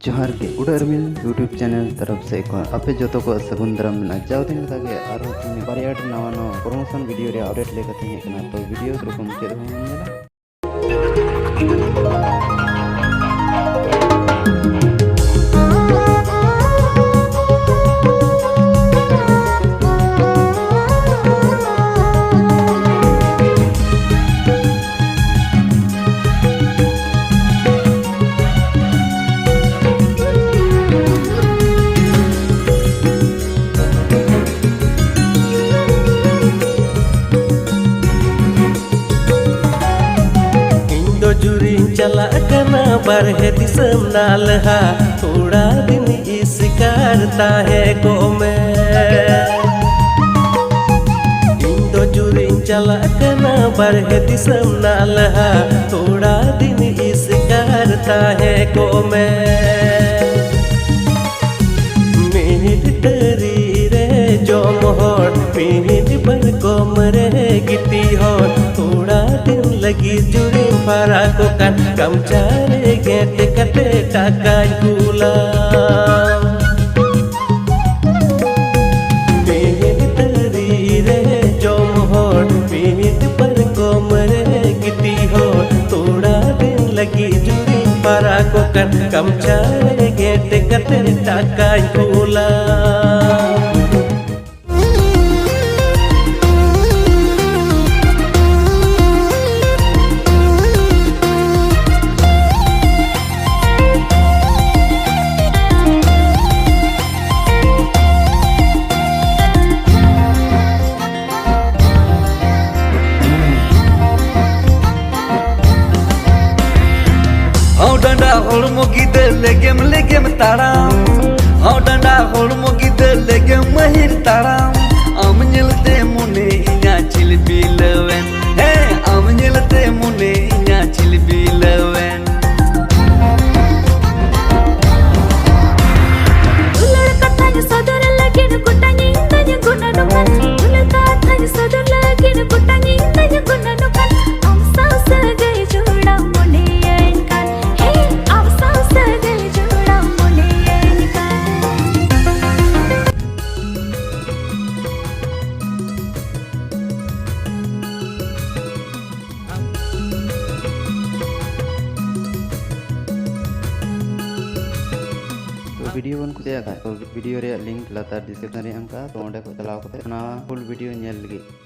जोहार के उड़ा अरमिल यूट्यूब चैनल तरफ से आपे जो को सगुन दाराम में जाओ दिन लगे और बारिया नवा नवा प्रमोशन वीडियो रे अपडेट लेकर हैं तो वीडियो रकम चेक हो चला कना बारहे दिसम नालहा थोड़ा दिन इस करता है को मैं इंदो जुरी चला कना बारहे दिसम नालहा थोड़ा दिन इस करता है को मैं मेहर तरी रे जो मोहर मेहर पर कोमरे गिटी हो थोड़ा दिन लगी जुरी para ko kan kam care gete kate takai kula mehet tari re jom hod mehet par komre giti ho thoda din lagi juri para ko kan kam care gete kate takai kula डंडा होड़मो गिदे लेगेम Taram how डंडा होड़मो गिदे लेगेम महिर ताराम आम ᱧᱮᱞते मुने इना chill बिलवेन हे आम ᱧᱮᱞते मुने इना chill बिलवेन उलड़ कथाय सदर लगिन कुटानी तज गुना नुकन उलड़ कथाय सदर लगिन कुटानी तज गुना नुकन हम सास गए जोड़ा मुने वीडियो बन कुछ तो वीडियो रे लिंक लातार डिस्क्रिप्शन रे अंका तो ओंडे को चलाव करते फुल वीडियो नेल लगी